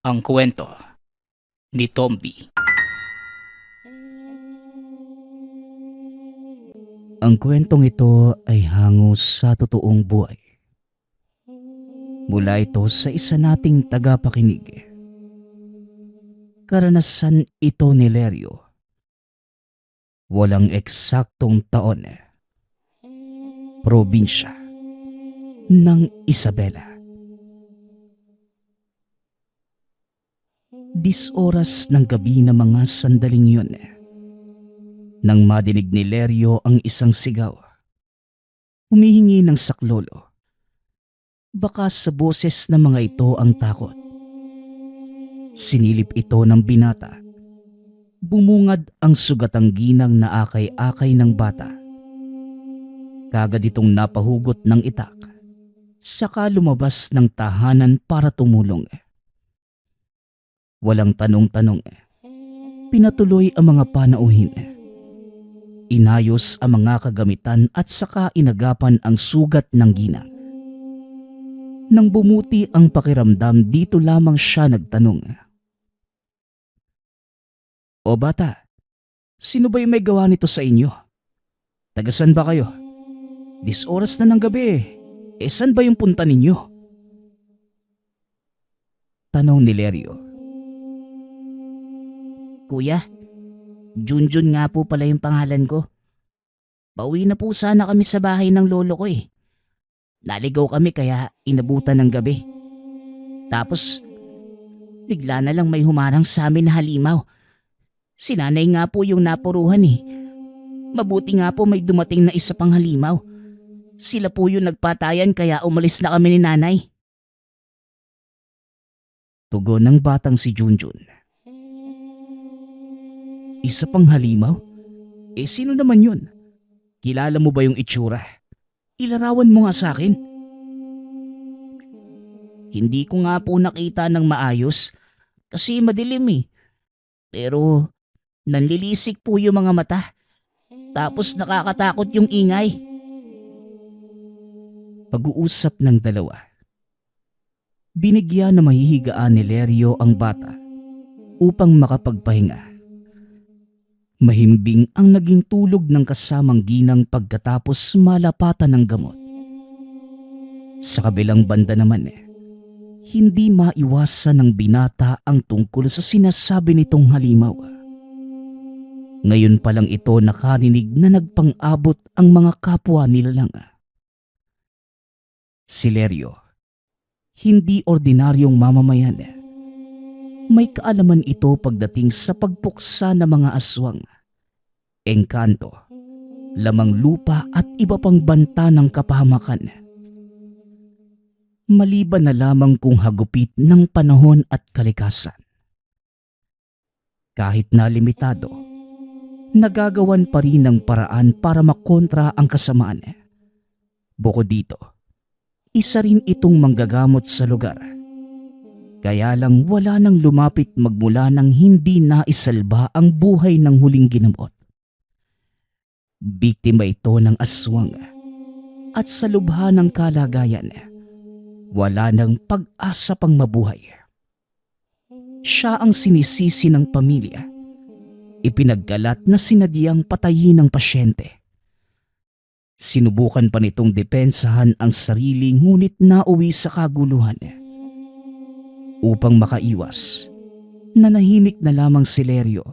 Ang kwento ni Tomby. Ang kwentong ito ay hango sa totoong buhay. Mula ito sa isa nating tagapakinig. Karanasan ito ni Lerio. Walang eksaktong taon. Probinsya ng Isabela. 10 oras ng gabi na mga sandaling yun. Nang madinig ni Lerio ang isang sigaw, humihingi ng saklolo. Baka sa boses ng mga ito ang takot. Sinilip ito ng binata. Bumungad ang sugatang ginang na akay-akay ng bata. Kagad itong napahugot ng itak. Saka lumabas ng tahanan para tumulong. Walang tanong-tanong. Pinatuloy ang mga panauhin. Inayos ang mga kagamitan at saka inagapan ang sugat ng ginang. Nang bumuti ang pakiramdam, dito lamang siya nagtanong. O bata, sino ba yung may gawa nito sa inyo? Tagasan ba kayo? 10 oras na ng gabi. Saan ba yung punta ninyo? Tanong ni Lerio. Kuya, Junjun nga po pala yung pangalan ko. Pauwi na po sana kami sa bahay ng lolo ko eh. Naligaw kami kaya inabutan ng gabi. Tapos, bigla na lang may humarang sa amin na halimaw. Si nanay nga po yung napuruhan eh. Mabuti nga po may dumating na isa pang halimaw. Sila po yung nagpatayan kaya umalis na kami ni nanay. Tugon ng batang si Junjun. Isa pang halimaw? Sino naman yun? Kilala mo ba yung itsura? Ilarawan mo nga sa akin. Hindi ko nga po nakita ng maayos kasi madilim eh. Pero nanlilisik po yung mga mata. Tapos nakakatakot yung ingay. Pag-uusap ng dalawa. Binigyan na mahihigaan ni Lerio ang bata upang makapagpahinga. Mahimbing ang naging tulog ng kasamang ginang pagkatapos malapatan ng gamot. Sa kabilang banda naman hindi maiwasan ng binata ang tungkol sa sinasabi nitong halimaw. Ngayon pa lang ito nakarinig na nagpang-abot ang mga kapwa nilalang. Si Lerio, hindi ordinaryong mamamayan. May kaalaman ito pagdating sa pagpuksa ng mga aswang, engkanto, lamang lupa at iba pang banta ng kapahamakan. Maliban na lamang kung hagupit ng panahon at kalikasan. Kahit na limitado, nagagawan pa rin ng paraan para makontra ang kasamaan. Bukod dito, isa rin itong manggagamot sa lugar. Kaya lang wala nang lumapit magmula nang hindi naisalba ang buhay ng huling ginamot. Biktima ito ng aswang at sa lubha ng kalagayan, wala nang pag-asa pang mabuhay. Siya ang sinisisi ng pamilya. Ipinaggalat na sinadyang patayin ng pasyente. Sinubukan pa nitong depensahan ang sarili ngunit nauwi sa kaguluhan. Upang makaiwas, nanahimik na lamang si Lerio.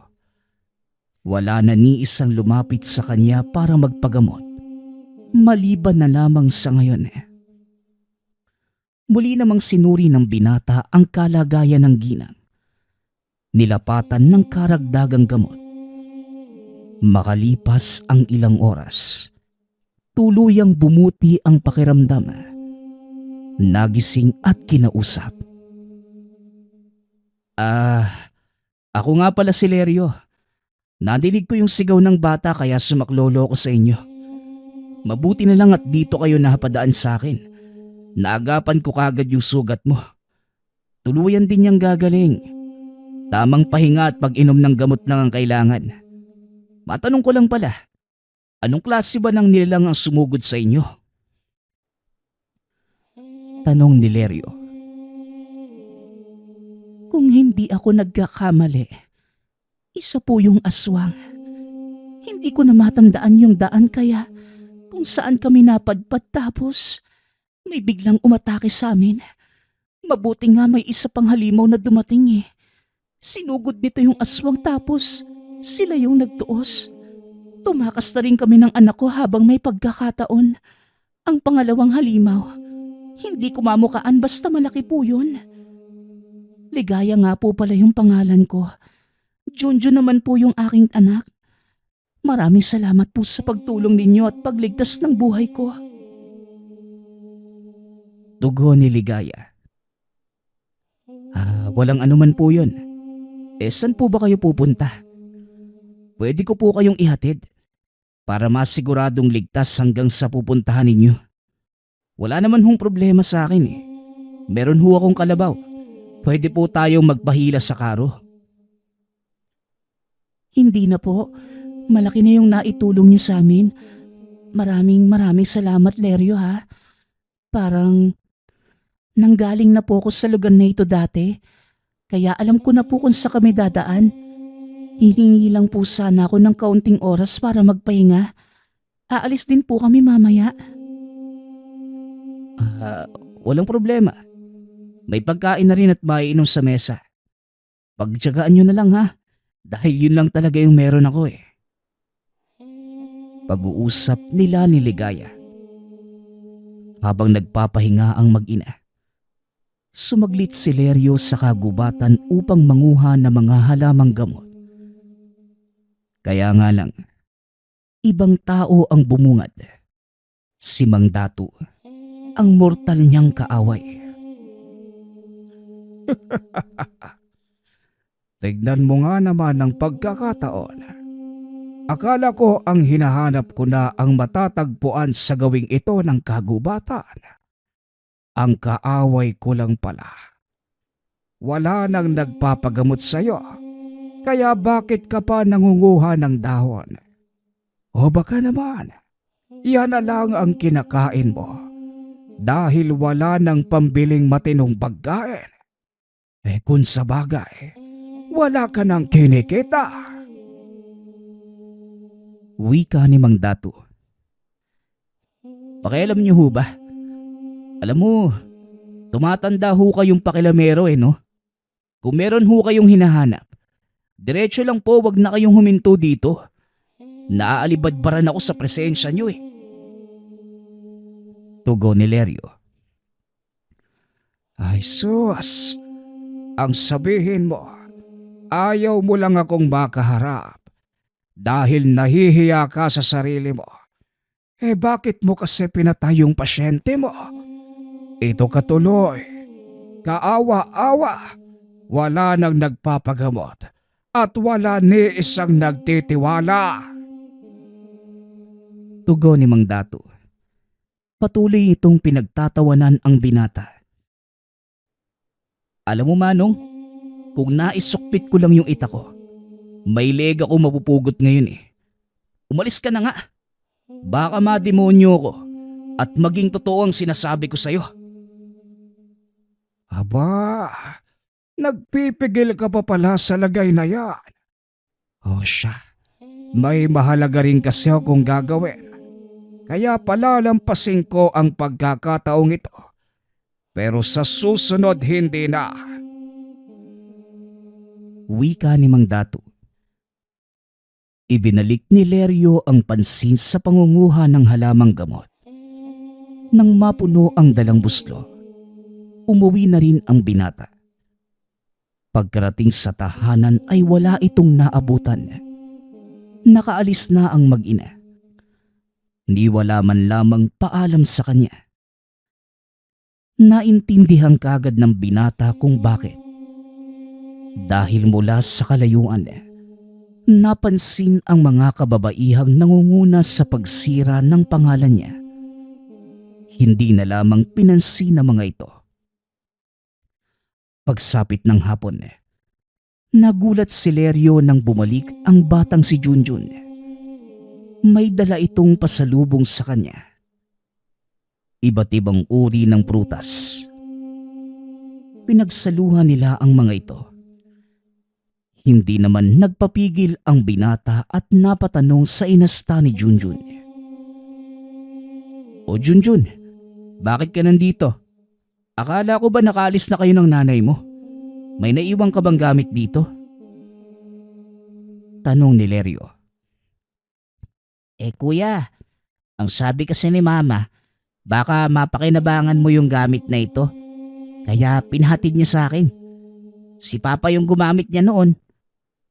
Wala na ni isang lumapit sa kanya para magpagamot, maliban na lamang sa ngayon. Muli namang sinuri ng binata ang kalagayan ng ginang. Nilapatan ng karagdagang gamot. Makalipas ang ilang oras, tuluyang bumuti ang pakiramdam. Nagising at kinausap. Ako nga pala si Lerio. Nadinig ko yung sigaw ng bata kaya sumaklolo ko sa inyo. Mabuti na lang at dito kayo nahapadaan sa akin. Naagapan ko kagad yung sugat mo. Tuluyan din niyang gagaling. Tamang pahinga at pag-inom ng gamot lang ang kailangan. Matanong ko lang pala, anong klase ba ng nilalang ang sumugod sa inyo? Tanong ni Lerio. Kung hindi ako nagkakamali, isa po yung aswang. Hindi ko na matandaan yung daan kaya kung saan kami napadpad tapos may biglang umatake sa amin. Mabuti nga may isa pang halimaw na dumating eh. Sinugod nito yung aswang tapos sila yung nagtuos. Tumakas na rin kami ng anak ko habang may pagkakataon. Ang pangalawang halimaw, hindi ko mamukaan basta malaki po yun. Ligaya nga po pala yung pangalan ko. Junjun naman po yung aking anak. Maraming salamat po sa pagtulong ninyo at pagligtas ng buhay ko. Tugon ni Ligaya. Walang anuman po yun. Saan po ba kayo pupunta? Pwede ko po kayong ihatid para masiguradong ligtas hanggang sa pupuntahan ninyo. Wala naman hong problema sa akin eh. Meron ho akong kalabaw. Pwede po tayong magpahila sa karo. Hindi na po. Malaki na yung naitulong niyo sa amin. Maraming salamat, Lerio ha. Parang nanggaling na po ako sa lugar na ito dati. Kaya alam ko na po kung sa kami dadaan. Hihingi lang po sana ako ng kaunting oras para magpahinga. Aalis din po kami mamaya. Walang problema. May pagkain na rin at maiinom sa mesa. Pagtiyagaan nyo na lang ha. Dahil yun lang talaga yung meron ako eh. Pag-uusap nila ni Ligaya. Habang nagpapahinga ang mag-ina, sumaglit si Lerio sa kagubatan upang manguha ng mga halamang gamot. Kaya nga lang, ibang tao ang bumungad. Si Mang Datu, ang mortal niyang kaaway. Tignan mo nga naman ang pagkakataon. Akala ko ang hinahanap ko na ang matatagpuan sa gawing ito ng kagubatan. Ang kaaway ko lang pala. Wala nang nagpapagamot sa'yo. Kaya bakit ka pa nangunguha ng dahon? O baka naman, yan na lang ang kinakain mo. Dahil wala nang pambiling matinong pagkain. Kung sa bagay, wala ka nang kinikita. Wika ni Mang Datu. Pakialam niyo ho ba? Alam mo, tumatanda ho kayong pakilamero eh no? Kung meron ho kayong hinahanap, diretso lang po, wag na kayong huminto dito. Naaalibadbaran ako sa presensya niyo eh. Tugon ni Lerio. Ay sus, ang sabihin mo, ayaw mo lang akong makaharap. Dahil nahihiya ka sa sarili mo. Bakit mo kasi pinatay yung pasyente mo? Ito katuloy. Kaawa-awa. Wala nang nagpapagamot. At wala ni isang nagtitiwala. Tugon ni Mang Datu. Patuloy itong pinagtatawanan ang binata. Alam mo Manong, kung naisukpit ko lang yung ita ko, may leg ako mapupugot ngayon eh. Umalis ka na nga. Baka mademonyo ko at maging totoo ang sinasabi ko sa'yo. Aba, nagpipigil ka pa pala sa lagay na yan. O siya, may mahalaga rin kasi akong gagawin. Kaya palalampasin ko ang pagkakataong ito. Pero sa susunod hindi na. Wika ni Mang Datu. Ibinalik ni Lerio ang pansin sa pangunguha ng halamang gamot. Nang mapuno ang dalang buslo, umuwi na rin ang binata. Pagkarating sa tahanan ay wala itong naabutan. Nakaalis na ang mag-ina. Ni wala man lamang paalam sa kanya. Naintindihan kagad ng binata kung bakit. Dahil mula sa kalayuan, napansin ang mga kababaihang nangunguna sa pagsira ng pangalan niya. Hindi na lamang pinansin ng mga ito. Pagsapit ng hapon, nagulat si Lerio nang bumalik ang batang si Junjun. May dala itong pasalubong sa kanya. Iba't ibang uri ng prutas. Pinagsaluhan nila ang mga ito. Hindi naman nagpapigil ang binata at napatanong sa inasta ni Junjun. O Junjun, bakit ka nandito? Akala ko ba nakaalis na kayo ng nanay mo? May naiwang ka bang gamit dito? Tanong ni Lerio. Kuya, ang sabi kasi ni mama, baka mapakinabangan mo yung gamit na ito. Kaya pinahatid niya sa akin. Si papa yung gumamit niya noon.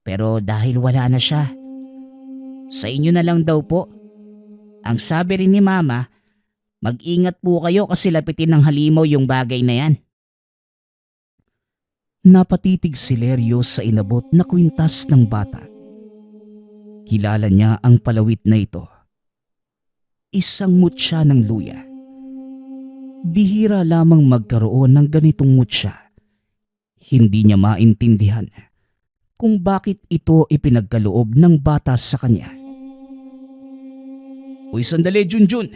Pero dahil wala na siya, sa inyo na lang daw po. Ang sabi rin ni mama, mag-ingat po kayo kasi lapitin ng halimaw yung bagay na yan. Napatitig si Lerio sa inabot na kwintas ng bata. Kilala niya ang palawit na ito. Isang mutya ng luya. Bihira lamang magkaroon ng ganitong mutya. Hindi niya maintindihan kung bakit ito ipinagkaloob ng bata sa kanya. Uy, sandali Junjun.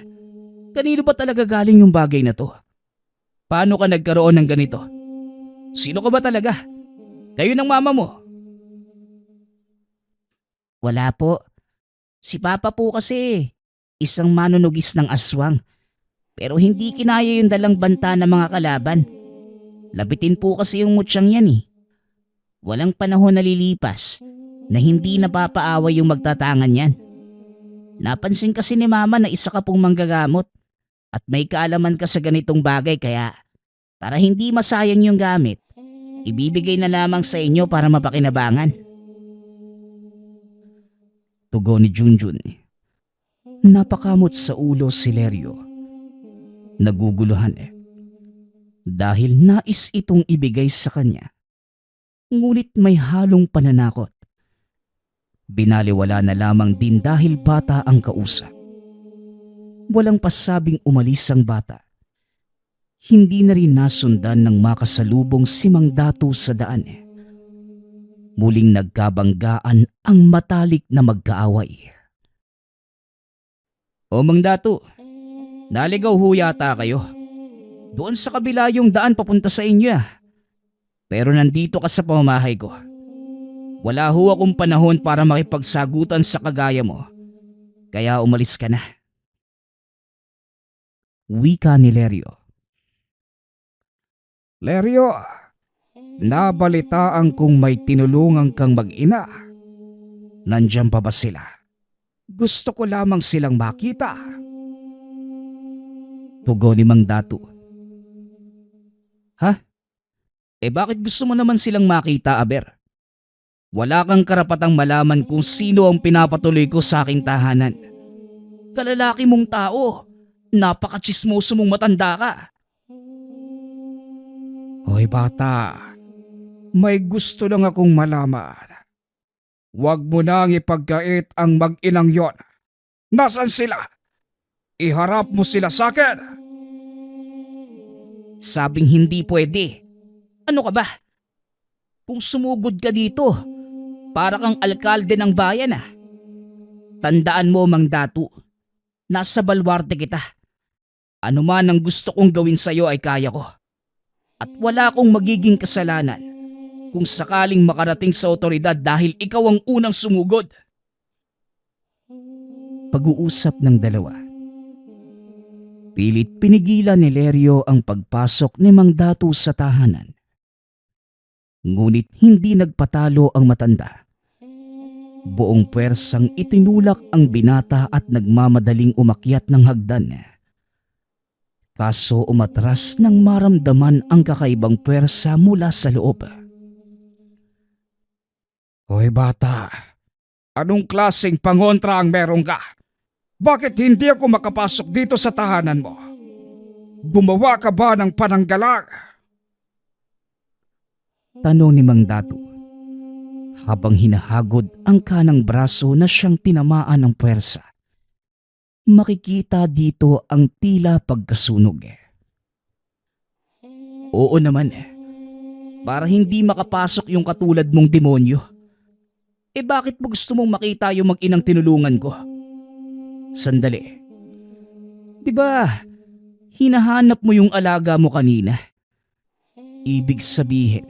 Kanino ba talaga galing yung bagay na to? Paano ka nagkaroon ng ganito? Sino ka ba talaga? Kayo ng mama mo? Wala po. Si papa po kasi, isang manunugis ng aswang. Pero hindi kinaya yung dalang banta ng mga kalaban. Lapitin po kasi yung mutsyang yan eh. Walang panahon na lilipas na hindi napapaaway yung magtatangan yan. Napansin kasi ni mama na isa ka pong manggagamot at may kaalaman ka sa ganitong bagay kaya para hindi masayang yung gamit, ibibigay na lamang sa inyo para mapakinabangan. Tugon ni Junjun. Napakamot sa ulo si Lerio. Naguguluhan dahil nais itong ibigay sa kanya. Ngunit may halong pananakot. Binaliwala na lamang din dahil bata ang kausap. Walang pasabing umalis ang bata. Hindi na rin nasundan ng makasalubong si Mang Datu sa daan. Muling nagkabanggaan ang matalik na magkaaway. O Mang Datu, naligaw ho yata kayo. Doon sa kabila yung daan papunta sa inyo . Pero nandito ka sa pamamahay ko. Wala ho akong panahon para makipagsagutan sa kagaya mo. Kaya umalis ka na. Wika ni Lerio. Lerio, nabalitaan kong may tinulungan kang mag-ina. Nandiyan pa ba sila? Gusto ko lamang silang makita. Tugon ni Mang Datu. Ha? Bakit gusto mo naman silang makita, Aber? Wala kang karapatang malaman kung sino ang pinapatuloy ko sa aking tahanan. Kalalaki mong tao, napaka-tsismoso mong matanda ka. Hoy bata, may gusto lang akong malaman. Huwag mo nang ipagkait ang mag-inang yon. Nasaan sila? Iharap mo sila sa akin. Sabing hindi pwede. Ano ka ba? Kung sumugod ka dito, para kang alkalde ng bayan . Tandaan mo Mang Datu, nasa balwarte kita. Ano man ang gusto kong gawin sa'yo ay kaya ko. At wala akong magiging kasalanan kung sakaling makarating sa otoridad dahil ikaw ang unang sumugod. Pag-uusap ng dalawa. Pilit pinigilan ni Lerio ang pagpasok ni Mang Datu sa tahanan. Ngunit hindi nagpatalo ang matanda. Buong pwersang itinulak ang binata at nagmamadaling umakyat ng hagdan. Kaso umatras nang maramdaman ang kakaibang pwersa mula sa loob. Hoy bata, anong klaseng pangontra ang meron ka? Bakit hindi ako makapasok dito sa tahanan mo? Gumawa ka ba ng pananggalang? Tanong ni Mang Datu habang hinahagod ang kanang braso na siyang tinamaan ng pwersa. Makikita dito ang tila pagkasunog. Oo naman para hindi makapasok yung katulad mong demonyo. Bakit mo gusto mong makita yung mag-inang tinulungan ko? Sandali. Diba, hinahanap mo yung alaga mo kanina? Ibig sabihin,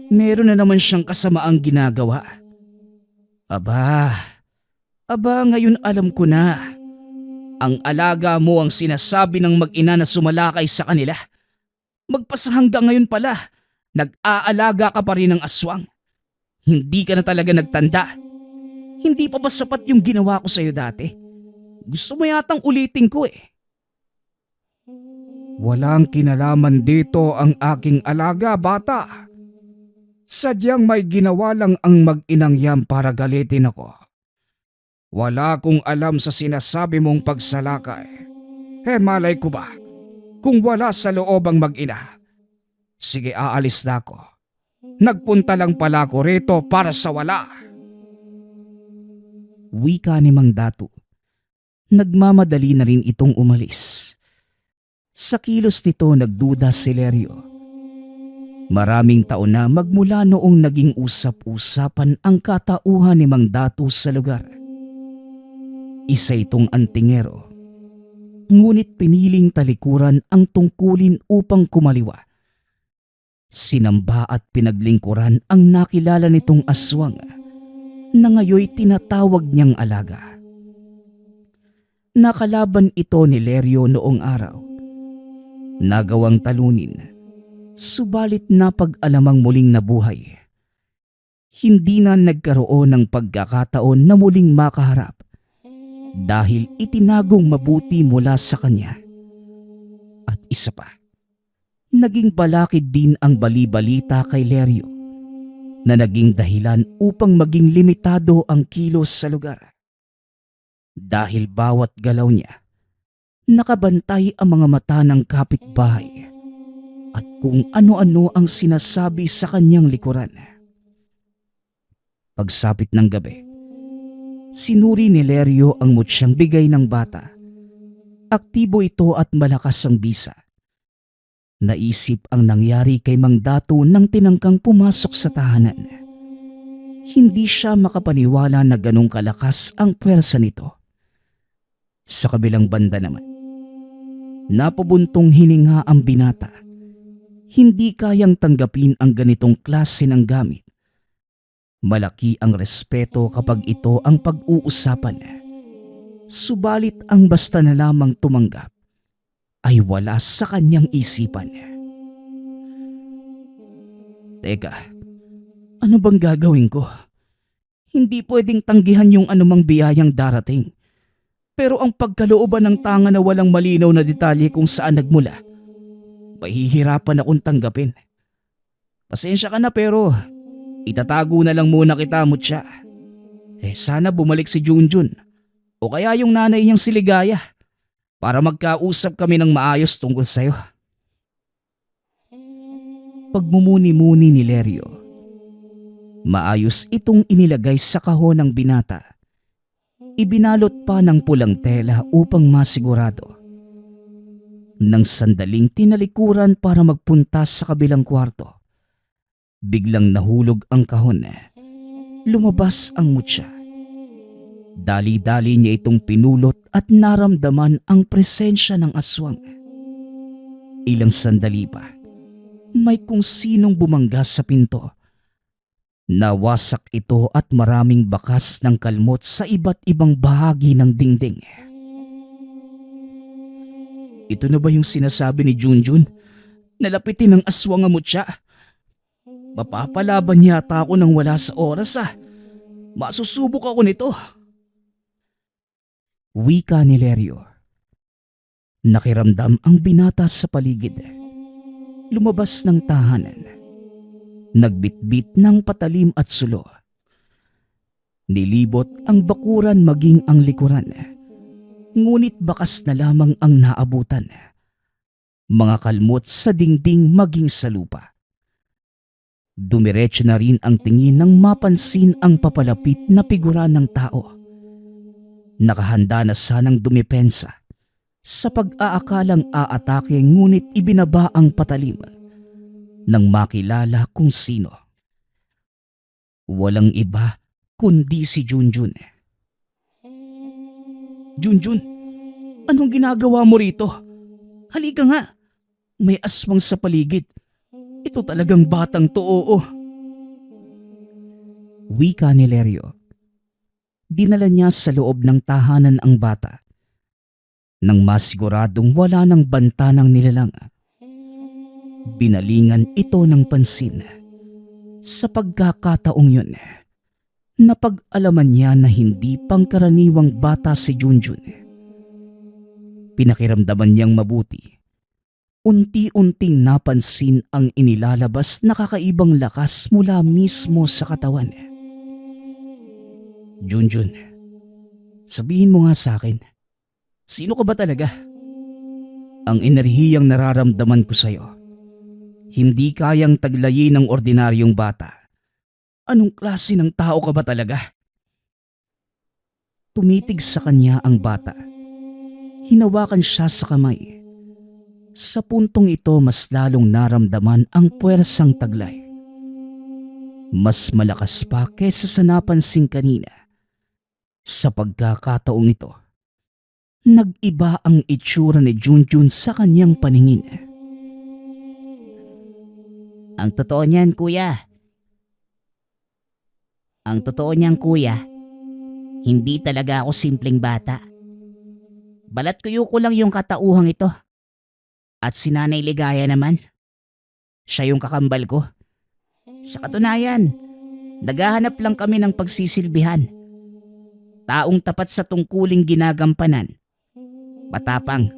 meron na naman siyang kasamaang ginagawa. Aba, ngayon alam ko na. Ang alaga mo ang sinasabi ng mag-ina na sumalakay sa kanila. Magpasa hanggang ngayon pala, nag-aalaga ka pa rin ng aswang. Hindi ka na talaga nagtanda. Hindi pa ba sapat yung ginawa ko sa'yo dati? Gusto mo yatang ulitin ko eh. Walang kinalaman dito ang aking alaga, bata. Sadyang may ginawa lang ang mag-inang yan para galitin ako. Wala akong alam sa sinasabi mong pagsalakay. Malay ko ba kung wala sa loob ang mag-ina? Sige, aalis na ako. Nagpunta lang pala ako rito para sa wala. Wika ni Mang Datu. Nagmamadali na rin itong umalis. Sa kilos nito nagduda si Lerio. Maraming taon na magmula noong naging usap-usapan ang katauhan ni Mang Datu sa lugar. Isa itong antingero. Ngunit piniling talikuran ang tungkulin upang kumaliwa. Sinamba at pinaglingkuran ang nakilala nitong aswang na ngayoy tinatawag niyang alaga. Nakalaban ito ni Lerio noong araw. Nagawang talunin, subalit napag-alamang muling nabuhay. Hindi na nagkaroon ng pagkakataon na muling makaharap dahil itinagong mabuti mula sa kanya. At isa pa, naging balakid din ang bali-balita kay Lerio na naging dahilan upang maging limitado ang kilos sa lugar. Dahil bawat galaw niya, nakabantay ang mga mata ng kapitbahay at kung ano-ano ang sinasabi sa kanyang likuran. Pagsapit ng gabi, sinuri ni Lerio ang mutsyang bigay ng bata. Aktibo ito at malakas ang bisa. Naisip ang nangyari kay Mang Datu nang tinangkang pumasok sa tahanan. Hindi siya makapaniwala na ganong kalakas ang pwersa nito. Sa kabilang banda naman, napabuntong hininga ang binata. Hindi kayang tanggapin ang ganitong klase ng gamit. Malaki ang respeto kapag ito ang pag-uusapan. Subalit ang basta na lamang tumanggap ay wala sa kanyang isipan. Teka, ano bang gagawin ko? Hindi pwedeng tanggihan yung anumang biyayang darating. Pero ang pagkalooban ng tanga na walang malinaw na detalye kung saan nagmula, mahihirapan akong tanggapin. Pasensya ka na pero itatago na lang muna kita, Mutya. Sana bumalik si Junjun o kaya yung nanay niyang si Ligaya para magkausap kami ng maayos tungkol sa'yo. Pagmumuni-muni ni Lerio, maayos itong inilagay sa kahon ng binata. Ibinalot pa ng pulang tela upang masigurado. Nang sandaling tinalikuran para magpunta sa kabilang kwarto, biglang nahulog ang kahon. Lumabas ang Mutya. Dali-dali niya itong pinulot at naramdaman ang presensya ng aswang. Ilang sandali pa, may kung sinong bumangga sa pinto. Nawasak ito at maraming bakas ng kalmot sa iba't ibang bahagi ng dingding. Ito na ba yung sinasabi ni Junjun? Nalapitin ng aswang ang Mutya. Mapapalaban yata ako nang wala sa oras Masusubok ako nito. Wika ni Lerio. Nakiramdam ang binata sa paligid. Lumabas ng tahanan. Nagbitbit ng patalim at sulo. Nilibot ang bakuran maging ang likuran. Ngunit bakas na lamang ang naabutan. Mga kalmot sa dingding maging sa lupa. Dumiretso na rin ang tingin nang mapansin ang papalapit na figura ng tao. Nakahanda na sanang dumepensa sa pag-aakalang aatake ngunit ibinaba ang patalim nang makilala kung sino. Walang iba kundi si Junjun. Junjun, anong ginagawa mo rito? Halika nga, may aswang sa paligid. Ito talagang batang to, oo. Wika ni Lerio. Dinala niya sa loob ng tahanan ang bata. Nang masiguradong wala ng banta ng nilalang, binalingan ito ng pansin. Sa pagkakataong yun, napag-alaman niya na hindi pangkaraniwang bata si Junjun. Pinakiramdaman niyang mabuti. Unti-unting napansin ang inilalabas na kakaibang lakas mula mismo sa katawan. Junjun, sabihin mo nga sa akin, sino ka ba talaga? Ang enerhiyang nararamdaman ko sa'yo, hindi kayang taglayin ng ordinaryong bata. Anong klase ng tao ka ba talaga? Tumitig sa kanya ang bata. Hinawakan siya sa kamay. Sa puntong ito mas lalong naramdaman ang puwersang taglay. Mas malakas pa kesa sa napansing kanina. Sa pagkakataong ito, nag-iba ang itsura ni Junjun sa kanyang paningin. Ang totoo niyan, kuya. Ang totoo niyan, kuya, hindi talaga ako simpleng bata. Balat kuyo ko lang yung katauhang ito. At si Nanay Ligaya naman, siya yung kakambal ko. Sa katunayan, naghahanap lang kami ng pagsisilbihan. Taong tapat sa tungkuling ginagampanan. Matapang,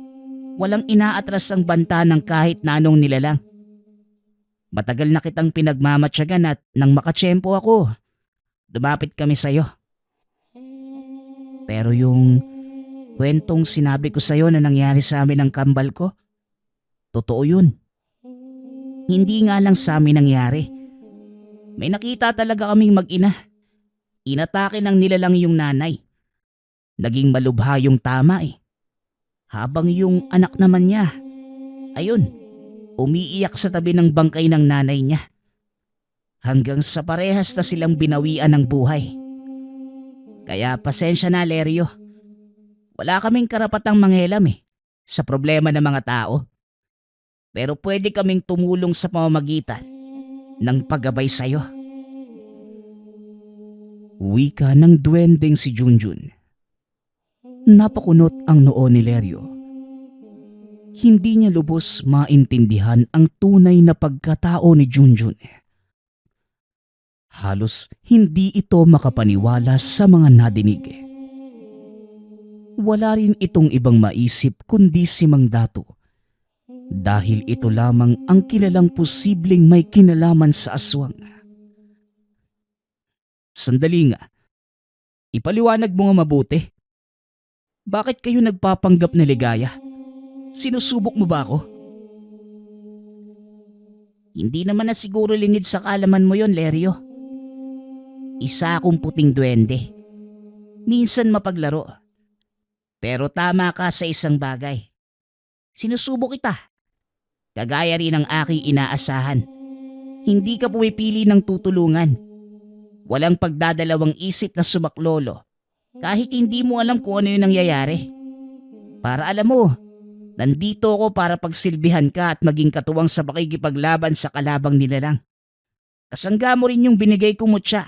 walang inaatras ang banta ng kahit na anong nilalang. Matagal na kitang pinagmamatyagan at nang makatsyempo ako, lumapit kami sa'yo. Pero yung kwentong sinabi ko sa'yo na nangyari sa amin ng kambal ko, totoo yun. Hindi nga lang sa amin nangyari. May nakita talaga kaming mag-ina. Inatake ng nilalang yung nanay. Naging malubha yung tama eh. Habang yung anak naman niya, ayun, umiiyak sa tabi ng bangkay ng nanay niya. Hanggang sa parehas na silang binawian ng buhay. Kaya pasensya na, Lerio. Wala kaming karapatang manghelam sa problema ng mga tao. Pero pwede kaming tumulong sa pamamagitan ng paggabay sa'yo. Wika ng duwendeng si Junjun. Napakunot ang noo ni Lerio. Hindi niya lubos maintindihan ang tunay na pagkatao ni Junjun. Halos hindi ito makapaniwala sa mga nadinig. Wala rin itong ibang maisip kundi si Mang Dato. Dahil ito lamang ang kilalang posibleng may kinalaman sa aswang. Sandali nga. Ipaliwanag mo nga mabuti. Bakit kayo nagpapanggap na ligaya? Sinusubok mo ba ako? Hindi naman na siguro lingid sa kaalaman mo yon, Lerio. Isa akong puting duwende. Minsan mapaglaro. Pero tama ka sa isang bagay. Sinusubok kita. Kagaya rin ng aking inaasahan. Hindi ka pumipili ng tutulungan. Walang pagdadalawang isip na sumaklolo kahit hindi mo alam kung ano yung nangyayari. Para alam mo, nandito ako para pagsilbihan ka at maging katuwang sa pakikipaglaban sa kalabang nilalang. Kasangga mo rin yung binigay kong mutya.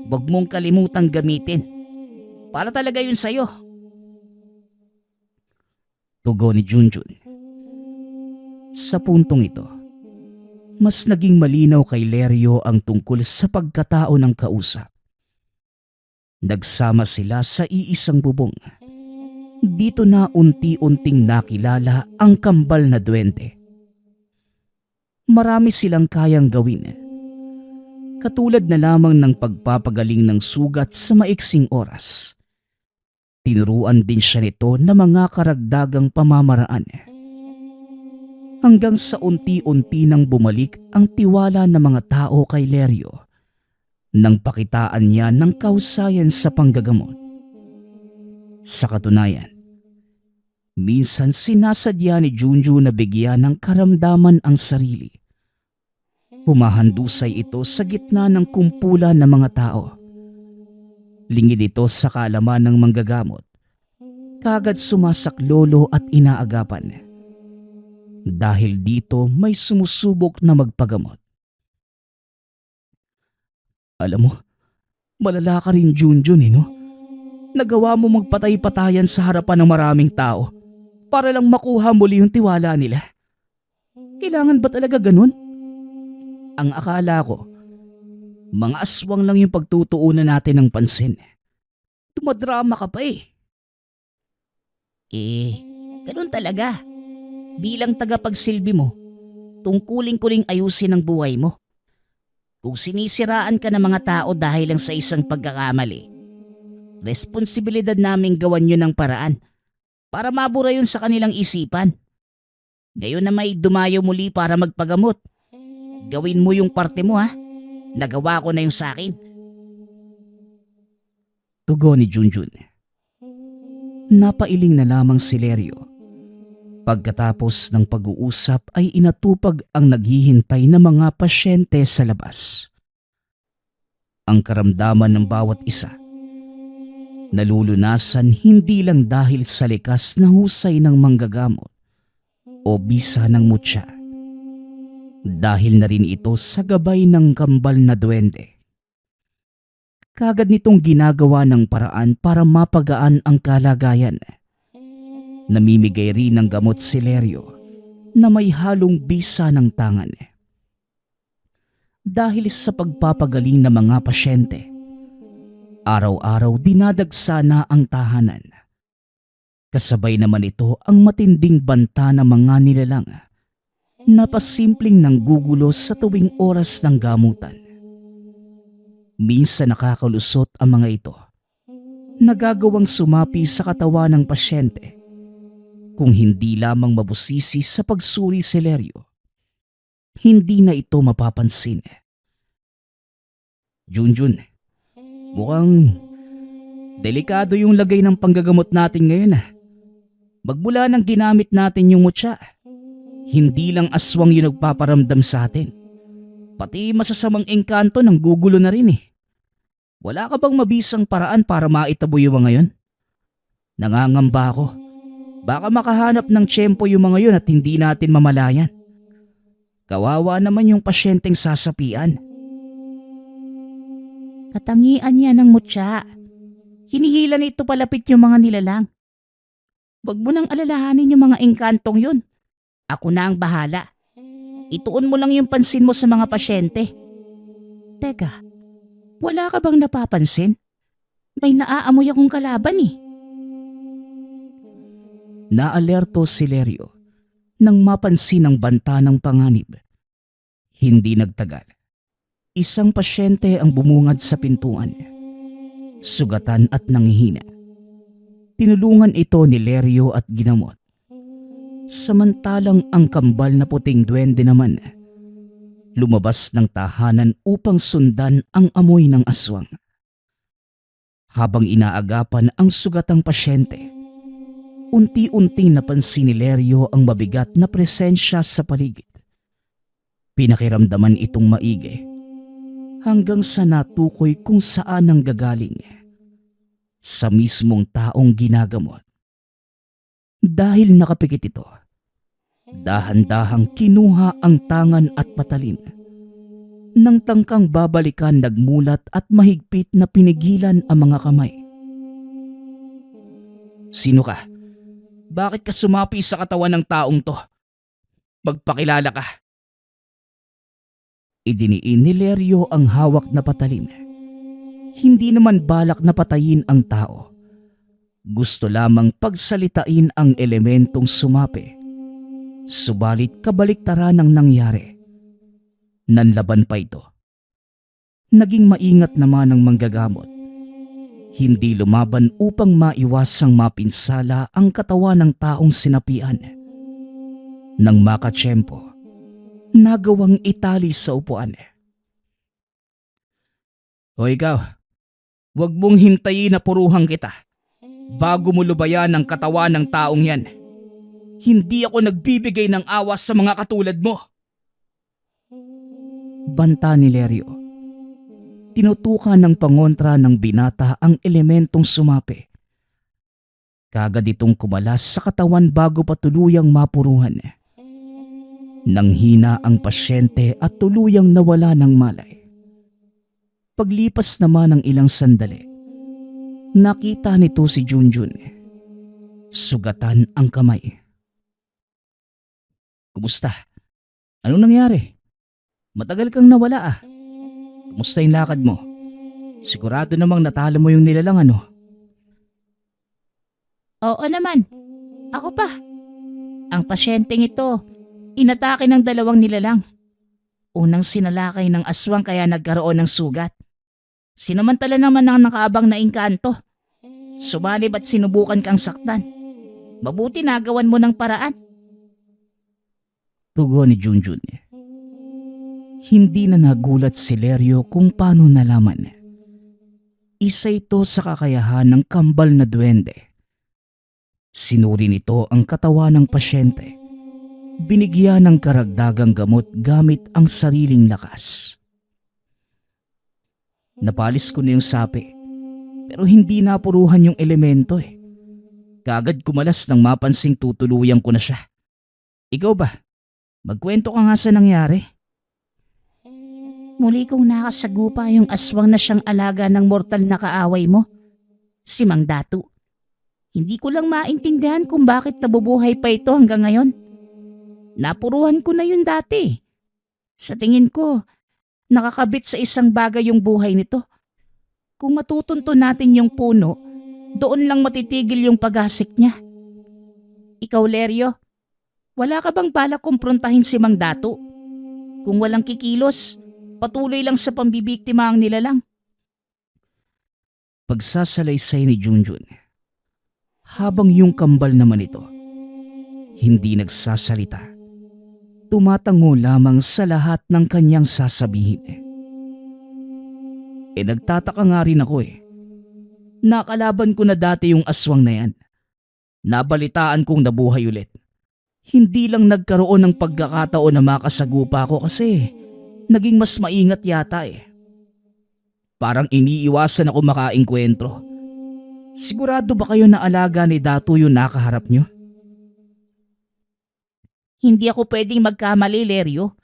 Huwag mong kalimutang gamitin. Para talaga yun sa'yo. Tugon ni Junjun. Sa puntong ito, mas naging malinaw kay Lerio ang tungkol sa pagkatao ng kausap. Nagsama sila sa iisang bubong. Dito na unti-unting nakilala ang kambal na duwende. Marami silang kayang gawin. Katulad na lamang ng pagpapagaling ng sugat sa maiksing oras. Tinuruan din siya nito na mga karagdagang pamamaraan. Hanggang sa unti-unti nang bumalik ang tiwala ng mga tao kay Lerio nang pakitaan niya ng kausayan sa panggagamot. Sa katunayan, minsan sinasadya ni Junjun na bigyan ng karamdaman ang sarili. Humahandusay ito sa gitna ng kumpulan ng mga tao. Lingid ito sa kaalaman ng manggagamot. Kagad sumasaklolo at inaagapan. Dahil dito may sumusubok na magpagamot. Alam mo, malala ka rin Junjun no? Nagawa mo magpatay-patayan sa harapan ng maraming tao para lang makuha muli yung tiwala nila. Kailangan ba talaga ganun? Ang akala ko, mga aswang lang yung pagtutuunan natin ng pansin. Dumadrama ka pa eh. Ganun talaga. Bilang tagapagsilbi mo, tungkulin ko ring ayusin ang buhay mo. Kung sinisiraan ka ng mga tao dahil lang sa isang pagkakamali, responsibilidad naming gawan yun ng paraan para mabura yun sa kanilang isipan. Ngayon na may dumayo muli para magpagamot, gawin mo yung parte mo ha. Nagawa ko na yung sa akin. Tugon ni Junjun. Napailing na lamang si Lerio. Pagkatapos ng pag-uusap ay inatupag ang naghihintay na mga pasyente sa labas. Ang karamdaman ng bawat isa, nalulunasan hindi lang dahil sa likas na husay ng manggagamot o bisa ng mutya. Dahil na rin ito sa gabay ng kambal na duwende. Kagad nitong ginagawa ng paraan para mapagaan ang kalagayan. Namimigay rin ng gamot si Lerio na may halong bisa ng tangan. Dahil sa pagpapagaling ng mga pasyente, araw-araw dinadagsa na ang tahanan. Kasabay naman ito ang matinding banta ng mga nilalang na pasimpleng nanggugulo sa tuwing oras ng gamutan. Minsan nakakalusot ang mga ito, nagagawang sumapi sa katawan ng pasyente. Kung hindi lamang mabusisi sa pagsuri si Lerio, hindi na ito mapapansin. Junjun, mukhang delikado yung lagay ng panggagamot natin ngayon. Magmula nang ginamit natin yung mutya, hindi lang aswang yung nagpaparamdam sa atin. Pati masasamang engkanto ng gugulo na rin eh. Wala ka bang mabisang paraan para maitabo yung mga yun? Nangangamba ako. Baka makahanap ng tiyempo yung mga yun at hindi natin mamalayan. Kawawa naman yung pasyenteng sasapian. Katangian niya ng mutya. Hinihila nito palapit yung mga nilalang. Wag mo nang alalahanin yung mga engkantong yun. Ako na ang bahala. Ituon mo lang yung pansin mo sa mga pasyente. Teka, wala ka bang napapansin? May naaamoy akong kalaban eh. Naalerto si Lerio nang mapansin ang banta ng panganib. Hindi nagtagal. Isang pasyente ang bumungad sa pintuan. Sugatan at nanghihina. Tinulungan ito ni Lerio at ginamot. Samantalang ang kambal na puting duwende naman, lumabas ng tahanan upang sundan ang amoy ng aswang. Habang inaagapan ang sugatang pasyente, unti-unting napansin ni Lerio ang mabigat na presensya sa paligid. Pinakiramdaman itong maigi hanggang sa natukoy kung saan ang gagaling. Sa mismong taong ginagamot. Dahil nakapikit ito, dahan-dahang kinuha ang tangan at patalim. Nang tangkang babalikan, nagmulat at mahigpit na pinigilan ang mga kamay. Sino ka? Bakit ka sumapi sa katawan ng taong to? Magpakilala ka. Idiniin ni Lerio ang hawak na patalim. Hindi naman balak na patayin ang tao. Gusto lamang pagsalitain ang elementong sumapi. Subalit kabaliktaran ang nangyari. Nanlaban pa ito. Naging maingat naman ang manggagamot. Hindi lumaban upang maiwasang mapinsala ang katawan ng taong sinapian. Nang makatsyempo, nagawang itali sa upuan. O ikaw, huwag mong hintayin na puruhan kita bago mo lubayan ang katawan ng taong yan. Hindi ako nagbibigay ng awas sa mga katulad mo. Banta ni Lerio. Tinutukan ng pangontra ng binata ang elementong sumapi. Kagad itong kumalas sa katawan bago pa tuluyang mapuruhan. Nanghina ang pasyente at tuluyang nawala ng malay. Paglipas naman ng ilang sandali, nakita nito si Junjun. Sugatan ang kamay. Kumusta? Anong nangyari? Matagal kang nawala ah. Kumusta yung lakad mo? Sigurado namang natalo mo yung nilalang ano? Oo naman. Ako pa. Ang pasyenteng ito, inatake ng 2 nilalang. Unang sinalakay ng aswang kaya nagkaroon ng sugat. Sinamantala naman ng nakaabang na engkanto. Sumalib at sinubukan kang saktan. Mabuti nagawan mo ng paraan. Tugon ni Junjun. Hindi na nagulat si Lerio kung paano nalaman. Isa ito sa kakayahan ng kambal na duwende. Sinuri nito ang katawan ng pasyente. Binigyan ng karagdagang gamot gamit ang sariling lakas. Napalis ko na yung sapi, pero hindi napuruhan yung elemento eh. Kaagad kumalas nang mapansing tutuluyan ko na siya. Ikaw ba? Magkwento ka nga sa nangyari. Muli kong nakasagupa yung aswang na siyang alaga ng mortal na kaaway mo, si Mang Datu. Hindi ko lang maintindihan kung bakit nabubuhay pa ito hanggang ngayon. Napuruhan ko na yun dati. Sa tingin ko, nakakabit sa isang bagay yung buhay nito. Kung matutunto natin yung puno, doon lang matitigil yung paghasik niya. Ikaw, Lerio, wala ka bang balak kumprontahin si Mang Datu? Kung walang kikilos, patuloy lang sa pambibiktima ang nilalang. Pagsasalaysay ni Junjun. Habang yung kambal naman ito, hindi nagsasalita. Tumatango lamang sa lahat ng kanyang sasabihin. Nagtataka nga rin ako eh. Nakalaban ko na dati yung aswang na yan. Nabalitaan kong nabuhay ulit. Hindi lang nagkaroon ng pagkakataon na makasagupa ko kasi naging mas maingat yata eh. Parang iniiwasan ako makaengkwentro. Sigurado ba kayo na alaga ni Datu yung nakaharap nyo? Hindi ako pwedeng magkamali, Lerio.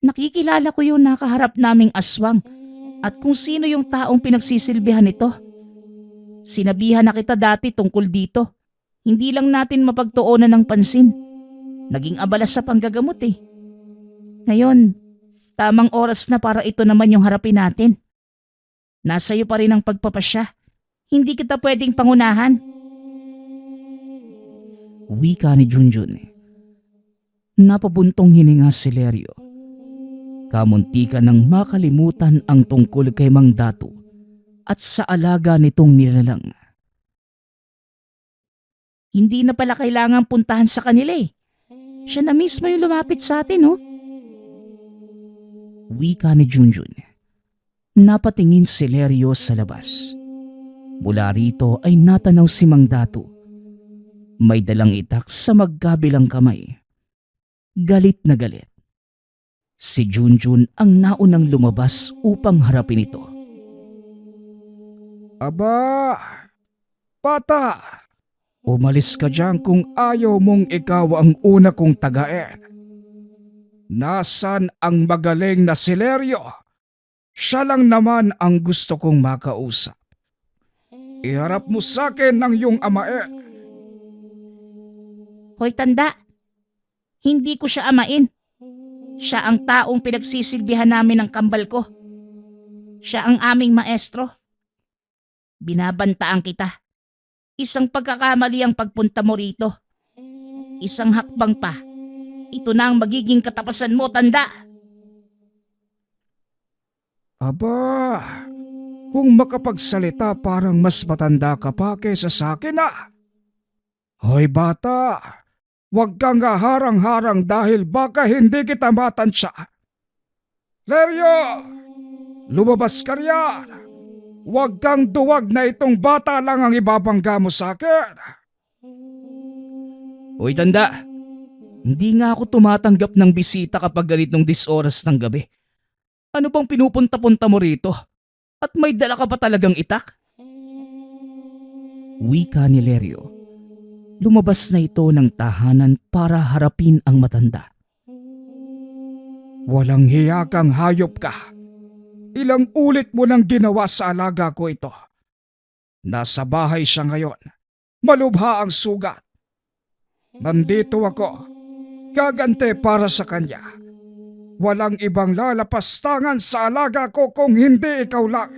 Nakikilala ko yung nakaharap naming aswang at kung sino yung taong pinagsisilbihan nito. Sinabihan na kita dati tungkol dito. Hindi lang natin mapagtuunan ng pansin. Naging abala sa panggagamot eh. Ngayon, tamang oras na para ito naman yung harapin natin. Nasa iyo pa rin ang pagpapasya. Hindi kita pwedeng pangunahan. Wika ni Junjun. Napabuntong hininga si Lerio. Kamuntikan nang makalimutan ang tungkol kay Mang Datu at sa alaga nitong nilalang. Hindi na pala kailangan puntahan sa kanila eh. Siya na mismo yung lumapit sa atin, oh. Wika ni Junjun. Napatingin si Lerio sa labas. Mula rito ay natanaw si Mang Datu. May dalang itak sa magkabilang kamay. Galit na galit. Si Junjun ang naunang lumabas upang harapin ito. Aba, bata, umalis ka dyan kung ayaw mong ikaw ang una kong tagain. Nasaan ang magaling na si Lerio? Siya lang naman ang gusto kong makausap. Iharap mo sa akin ng iyong amain. Hoy tanda, hindi ko siya amain. Siya ang taong pinagsisilbihan namin ng kambal ko. Siya ang aming maestro. Binabantaan kita. Isang pagkakamali ang pagpunta mo rito. Isang hakbang pa. Ito na ang magiging katapasan mo, tanda. Aba, kung makapagsalita parang mas matanda ka pa kaysa sa akin ah. Hoy bata, huwag kang harang-harang dahil baka hindi kita matansya. Lerio, lumabas ka riyan. Huwag kang duwag na itong bata lang ang ibabangga mo sa akin. Hoy tanda, hindi nga ako tumatanggap ng bisita kapag ganitong disoras ng gabi. Ano bang pinupunta-punta mo rito? At may dala ka pa talagang itak? Wika ni Lerio. Lumabas na ito ng tahanan para harapin ang matanda. Walang hiya kang hayop ka. Ilang ulit mo nang ginawa sa alaga ko ito. Nasa bahay siya ngayon. Malubha ang sugat. Nandito ako. Gagante para sa kanya. Walang ibang lalapastangan sa alaga ko kung hindi ikaw lang.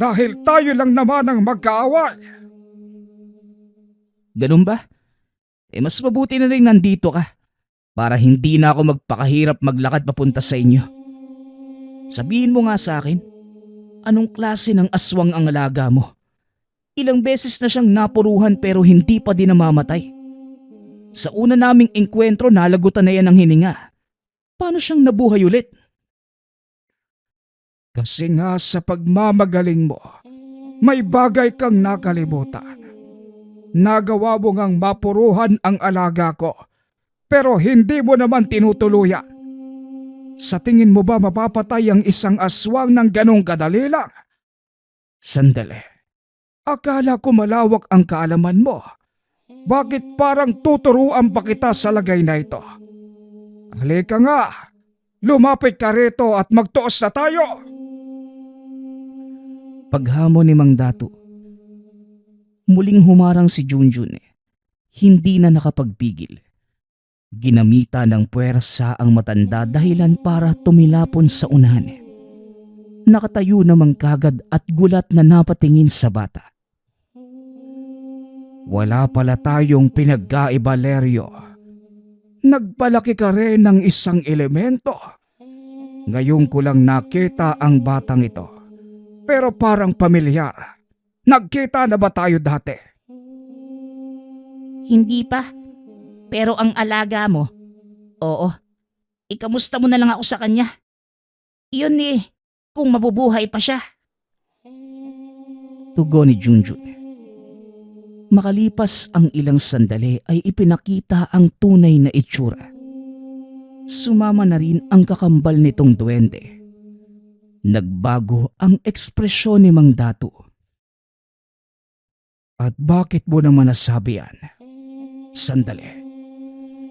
Dahil tayo lang naman ang magkaaway. Ganun ba? Mas mabuti na rin nandito ka para hindi na ako magpakahirap maglakad papunta sa inyo. Sabihin mo nga sa akin, anong klase ng aswang ang alaga mo? Ilang beses na siyang napuruhan pero hindi pa din namamatay. Sa una naming engkwentro nalagutan na yan ng hininga. Paano siyang nabuhay ulit? Kasi nga sa pagmamagaling mo, may bagay kang nakalimutan. Nagawa mo ngang mapuruhan ang alaga ko, pero hindi mo naman tinutuluyan. Sa tingin mo ba mapapatay ang isang aswang ng ganong kadali lang? Sandali. Akala ko malawak ang kaalaman mo. Bakit parang tuturuan pa kita sa lagay na ito? Halika nga, lumapit ka rito at magtuos na tayo. Paghamon ni Mang Datu, muling humarang si Junjun. Hindi na nakapagpigil. Ginamita ng puwersa ang matanda dahilan para tumilapon sa unahan. Nakatayo namang kagad at gulat na napatingin sa bata. Wala pala tayong pinagkaiba, Leryo. Nagpalaki ka rin ng isang elemento. Ngayon ko lang nakita ang batang ito. Pero parang pamilyar. Nagkita na ba tayo dati? Hindi pa. Pero ang alaga mo, oo. Ikamusta mo na lang ako sa kanya. Iyon kung mabubuhay pa siya. Tugon ni Junjun. Makalipas ang ilang sandali ay ipinakita ang tunay na itsura. Sumama na rin ang kakambal nitong duwende. Nagbago ang ekspresyon ni Mang Datu. At bakit mo naman nasabi yan? Sandali.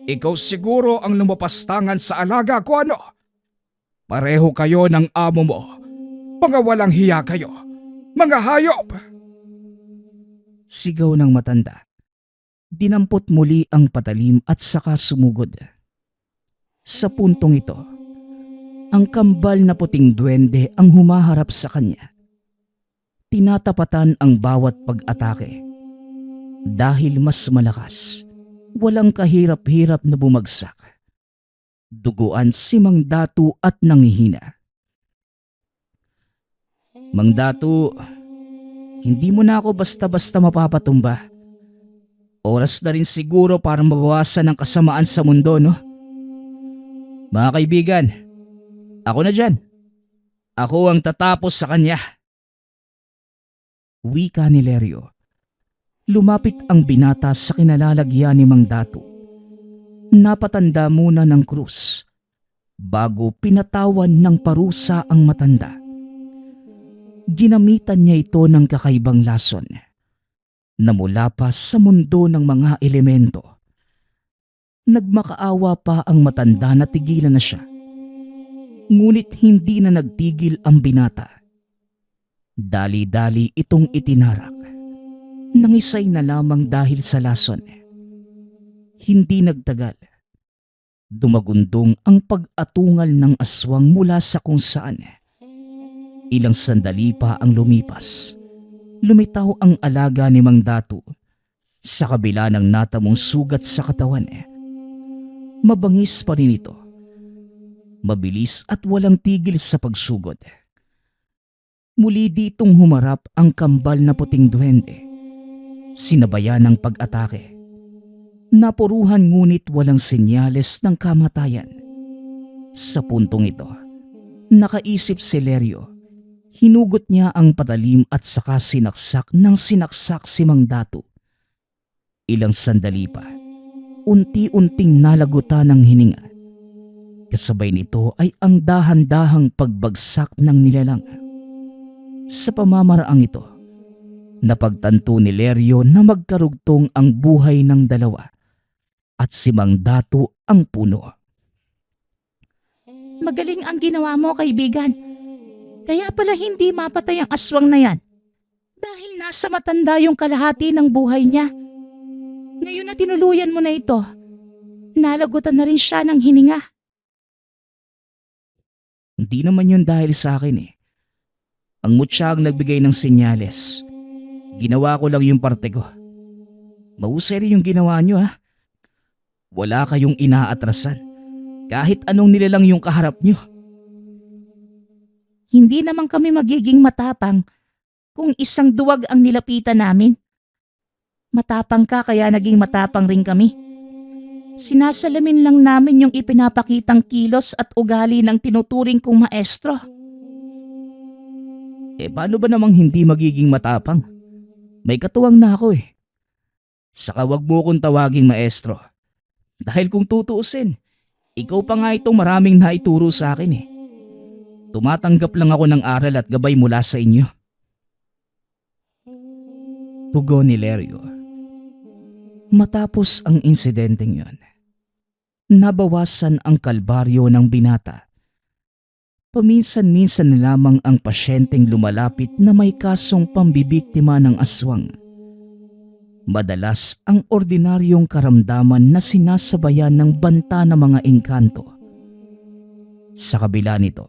Ikaw siguro ang lumapastangan sa alaga ko, ano? Pareho kayo ng amo mo. Mga walang hiya kayo. Mga hayop! Sigaw ng matanda. Dinampot muli ang patalim at saka sumugod. Sa puntong ito, ang kambal na puting duwende ang humaharap sa kanya. Tinatapatan ang bawat pag-atake. Dahil mas malakas, walang kahirap-hirap na bumagsak. Duguan si Mang Datu at nangihina. Mang Datu, hindi mo na ako basta-basta mapapatumba. Oras na rin siguro para mabawasan ang kasamaan sa mundo, no? Mga kaibigan, ako na dyan. Ako ang tatapos sa kanya. Wika ni Leryo. Lumapit ang binata sa kinalalagyan ni Mang Datu. Napatanda muna ng krus bago pinatawan ng parusa ang matanda. Ginamitan niya ito ng kakaibang lason na mula pa sa mundo ng mga elemento. Nagmakaawa pa ang matanda na tigilan na siya. Ngunit hindi na nagtigil ang binata. Dali-dali itong itinarak. Nangisay na lamang dahil sa lason. Hindi nagtagal. Dumagundong ang pag-atungal ng aswang mula sa kung saan. Ilang sandali pa ang lumipas. Lumitaw ang alaga ni Mang Datu sa kabila ng natamong sugat sa katawan. Mabangis pa rin ito. Mabilis at walang tigil sa pagsugod. Muli ditong humarap ang kambal na puting duwende. Sinabayan ng pag-atake. Napuruhan ngunit walang senyales ng kamatayan. Sa puntong ito, nakaisip si Leryo. Hinugot niya ang patalim at saka sinaksak si Mang Datu. Ilang sandali pa, unti-unting nalagutan ng hininga. Kasabay nito ay ang dahan-dahang pagbagsak ng nilalang. Sa pamamaraang ito, napagtanto ni Leryo na magkarugtong ang buhay ng dalawa at si Mang Datu ang puno. Magaling ang ginawa mo, kaibigan. Kaya pala hindi mapatay ang aswang na yan. Dahil nasa matanda yung kalahati ng buhay niya. Ngayon na tinuluyan mo na ito, nalagutan na rin siya ng hininga. Hindi naman yun dahil sa akin eh. Ang mutya ang nagbigay ng senyales. Ginawa ko lang yung parte ko. Mahusay rin yung ginawa nyo ha. Wala kayong inaatrasan. Kahit anong nilalang yung kaharap nyo. Hindi naman kami magiging matapang kung isang duwag ang nilapitan namin. Matapang ka kaya naging matapang rin kami. Sinasalamin lang namin yung ipinapakitang kilos at ugali ng tinuturing kong maestro. Paano ba namang hindi magiging matapang? May katuwang na ako eh. Saka wag mo kong tawaging maestro. Dahil kung tutuusin, ikaw pa nga itong maraming naituro sa akin eh. Tumatanggap lang ako ng aral at gabay mula sa inyo. Tugon ni Lerio. Matapos ang insidenteng yon, nabawasan ang kalbaryo ng binata. Paminsan-minsan na lamang ang pasyenteng lumalapit na may kasong pambibiktima ng aswang. Madalas ang ordinaryong karamdaman na sinasabayan ng banta ng mga engkanto. Sa kabila nito,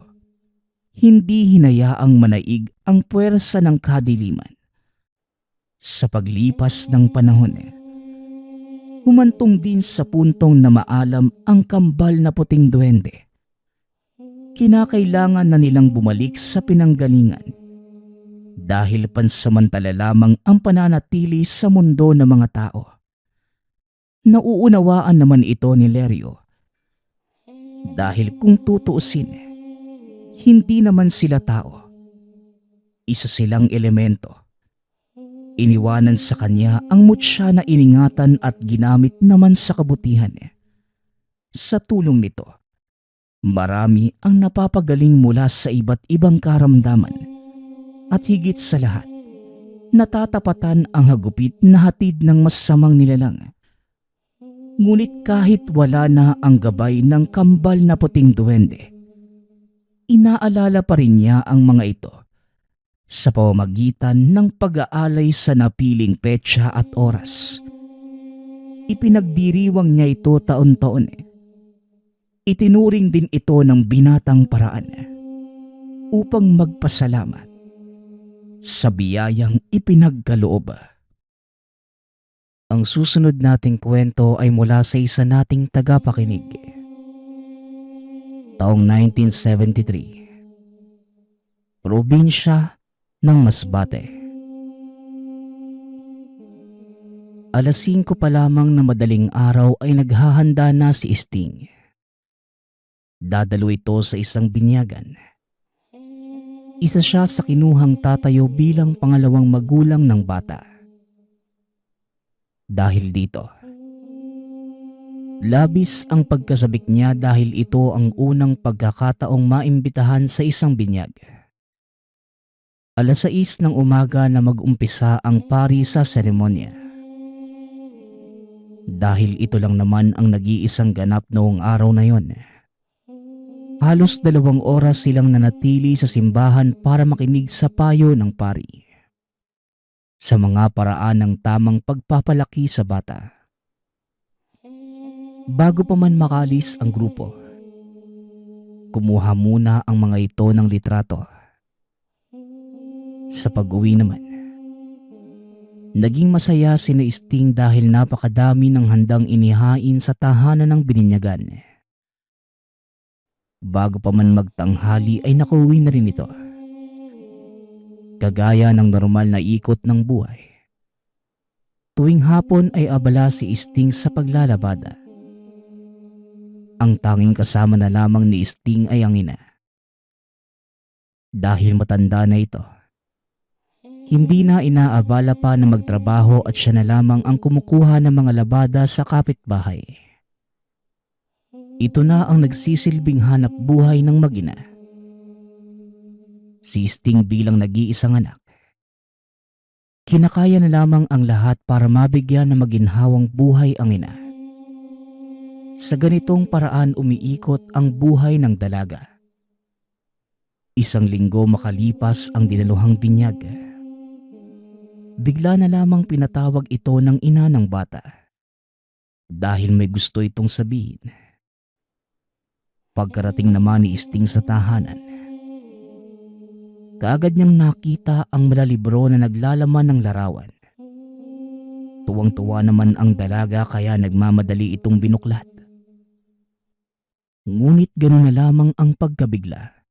hindi hinayaang manaig ang puwersa ng kadiliman. Sa paglipas ng panahon, humantong din sa puntong na maalam ang kambal na puting duwende. Kinakailangan na nilang bumalik sa pinanggalingan dahil pansamantala lamang ang pananatili sa mundo ng mga tao. Nauunawaan naman ito ni Lerio dahil kung tutuusin, hindi naman sila tao. Isa silang elemento. Iniwanan sa kanya ang mutya na iningatan at ginamit naman sa kabutihan. Sa tulong nito, marami ang napapagaling mula sa iba't ibang karamdaman at higit sa lahat, natatapatan ang hagupit na hatid ng masamang nilalang. Ngunit kahit wala na ang gabay ng kambal na puting duwende, inaalala pa rin niya ang mga ito sa pamamagitan ng pag-aalay sa napiling petsa at oras. Ipinagdiriwang niya ito taon-taon. Itinuring din ito ng binatang paraan upang magpasalamat sa biyayang ipinagkaloob. Ang susunod nating kwento ay mula sa isa nating tagapakinig. Taong 1973. Probinsya ng Masbate. Alas 5 pa lamang na madaling araw ay naghahanda na si Sting. Dadalo ito sa isang binyagan. Isa siya sa kinuhang tatayo bilang pangalawang magulang ng bata. Dahil dito, labis ang pagkasabik niya dahil ito ang unang pagkakataong maimbitahan sa isang binyag. Alas 6 ng umaga na mag-umpisa ang pari sa seremonya. Dahil ito lang naman ang nag-iisang ganap noong araw na yon. Halos 2 oras silang nanatili sa simbahan para makinig sa payo ng pari sa mga paraan ng tamang pagpapalaki sa bata. Bago pa man makalis ang grupo, kumuha muna ang mga ito ng litrato. Sa pag-uwi naman, naging masaya si Sting dahil napakadami ng handang inihain sa tahanan ng bininyagan. Bago pa man magtanghali ay nakauwi na rin ito. Kagaya ng normal na ikot ng buhay. Tuwing hapon ay abala si Sting sa paglalabada. Ang tanging kasama na lamang ni Sting ay ang ina. Dahil matanda na ito, hindi na inaabala pa na magtrabaho at siya na lamang ang kumukuha ng mga labada sa kapitbahay. Ito na ang nagsisilbing hanap buhay ng mag-ina. Si Sting bilang nag-iisang anak, kinakaya na lamang ang lahat para mabigyan ng maginhawang buhay ang ina. Sa ganitong paraan umiikot ang buhay ng dalaga. 1 linggo makalipas ang dinaluhang binyag, bigla na lamang pinatawag ito ng ina ng bata dahil may gusto itong sabihin. Pagkarating naman ni Sting sa tahanan, kaagad niyang nakita ang malalibro na naglalaman ng larawan. Tuwang-tuwa naman ang dalaga kaya nagmamadali itong binuklat. Ngunit gano'n na lamang ang pagkabigla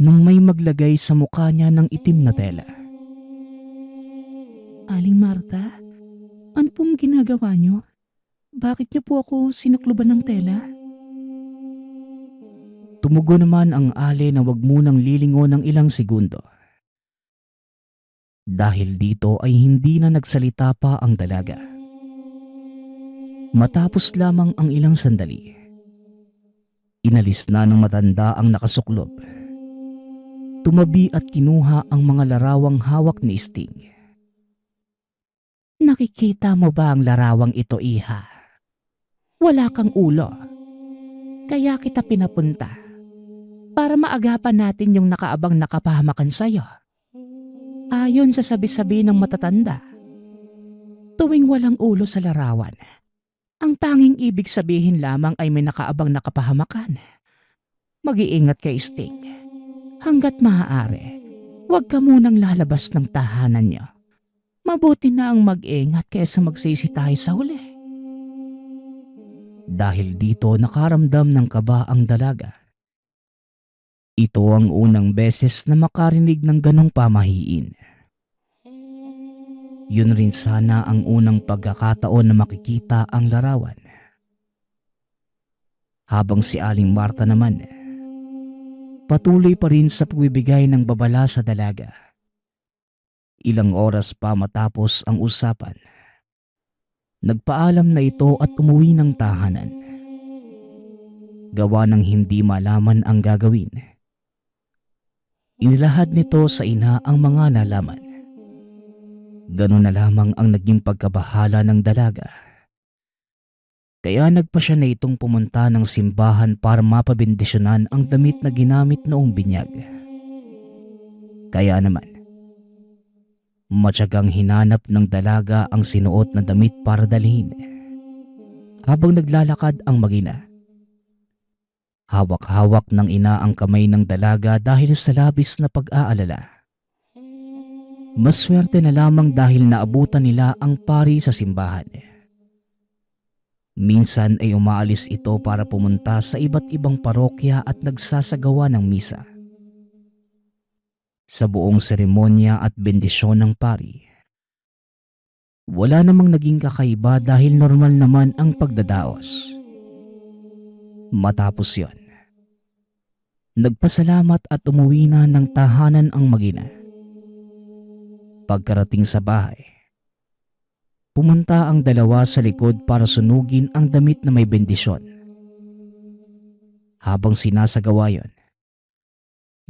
nang may maglagay sa mukha niya ng itim na tela. Aling Marta, ano pong ginagawa niyo? Bakit niyo po ako sinukluban ng tela? Tumugo naman ang ale na wag munang lilingon ng ilang segundo. Dahil dito ay hindi na nagsalita pa ang dalaga. Matapos lamang ang ilang sandali, inalis na ng matanda ang nakasuklob. Tumabi at kinuha ang mga larawang hawak ni Sting. Nakikita mo ba ang larawang ito, iha? Wala kang ulo. Kaya kita pinapunta para maagapan natin yung nakaabang nakapahamakan sa'yo. Ayon sa sabi-sabi ng matatanda, tuwing walang ulo sa larawan, ang tanging ibig sabihin lamang ay may nakaabang nakapahamakan. Mag-iingat kay Sting. Hanggat maaari, huwag ka munang lalabas ng tahanan niyo. Mabuti na ang mag-ingat kaysa magsisi tayo sa huli. Dahil dito nakaramdam ng kaba ang dalaga. Ito ang unang beses na makarinig ng ganong pamahiin. Yun rin sana ang unang pagkakataon na makikita ang larawan. Habang si Aling Marta naman, patuloy pa rin sa pagbibigay ng babala sa dalaga. Ilang oras pa matapos ang usapan, nagpaalam na ito at umuwi ng tahanan. Gawa ng hindi malaman ang gagawin, inilahad nito sa ina ang mga nalaman. Ganun na lamang ang naging pagkabahala ng dalaga. Kaya nagpa siya na itong pumunta ng simbahan para mapabendisyonan ang damit na ginamit noong binyag. Kaya naman, matyagang hinanap ng dalaga ang sinuot na damit para dalhin. Habang naglalakad ang mag-ina, hawak-hawak ng ina ang kamay ng dalaga dahil sa labis na pag-aalala. Maswerte na lamang dahil naabutan nila ang pari sa simbahan. Minsan ay umaalis ito para pumunta sa iba't ibang parokya at nagsasagawa ng misa. Sa buong seremonya at bendisyon ng pari, wala namang naging kakaiba dahil normal naman ang pagdadaos. Matapos yon, nagpasalamat at umuwi na ng tahanan ang mag-ina. Pagkarating sa bahay, pumunta ang dalawa sa likod para sunugin ang damit na may bendisyon. Habang sinasagawa yon,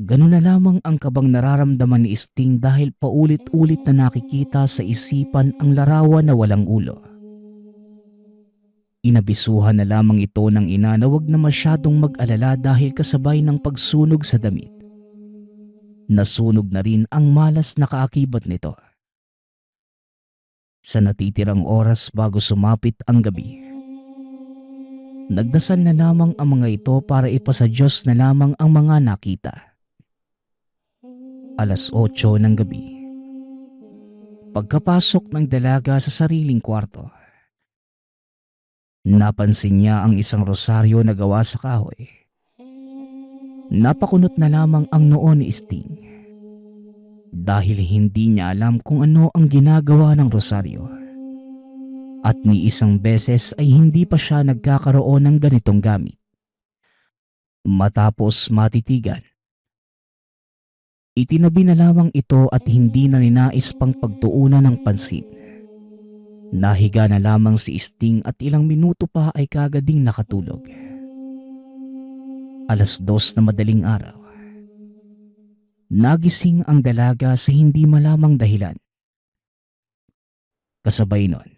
ganun na lamang ang kabang nararamdaman ni Sting dahil paulit-ulit na nakikita sa isipan ang larawan na walang ulo. Inabisuhan na lamang ito ng ina na wag na masyadong mag-alala dahil kasabay ng pagsunog sa damit, nasunog na rin ang malas na kaakibat nito. Sa natitirang oras bago sumapit ang gabi, nagdasal na lamang ang mga ito para ipasa Diyos na lamang ang mga nakita. 8:00 ng gabi, pagkapasok ng dalaga sa sariling kwarto, napansin niya ang isang rosaryo na gawa sa kahoy. Napakunot na lamang ang noo ni Sting dahil hindi niya alam kung ano ang ginagawa ng rosaryo. At ni isang beses ay hindi pa siya nagkakaroon ng ganitong gamit. Matapos matitigan, itinabi na lamang ito at hindi na ninais pang pagtuunan ng pansin. Nahiga na lamang si Sting at ilang minuto pa ay kagading nakatulog. 2:00 na madaling araw, nagising ang dalaga sa hindi malamang dahilan. Kasabay nun,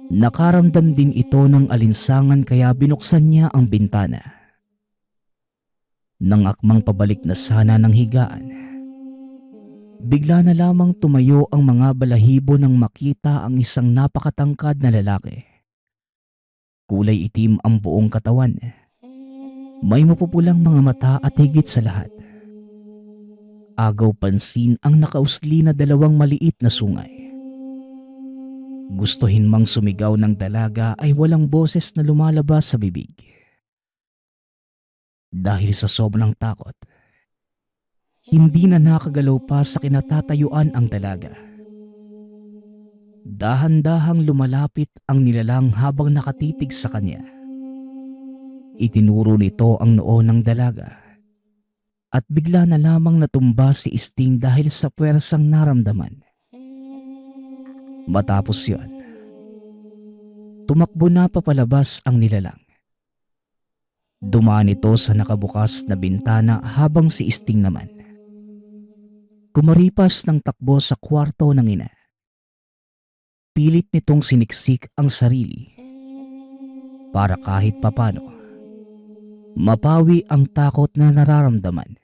nakaramdam din ito ng alinsangan kaya binuksan niya ang bintana. Nang akmang pabalik na sana ng higaan, bigla na lamang tumayo ang mga balahibo nang makita ang isang napakatangkad na lalaki. Kulay itim ang buong katawan. May mapupulang mga mata at higit sa lahat, agaw pansin ang nakausli na dalawang maliit na sungay. Gustuhin mang sumigaw ng dalaga ay walang boses na lumalabas sa bibig. Dahil sa sobrang takot, hindi na nakagalaw pa sa kinatatayuan ang dalaga. Dahan-dahang lumalapit ang nilalang habang nakatitig sa kanya. Itinuro nito ang noo ng dalaga at bigla na lamang natumba si Sting dahil sa puwersang naramdaman. Matapos yon, tumakbo na papalabas ang nilalang. Dumaan ito sa nakabukas na bintana habang si Sting naman kumaripas ng takbo sa kwarto ng ina. Pilit nitong siniksik ang sarili para kahit papano mapawi ang takot na nararamdaman.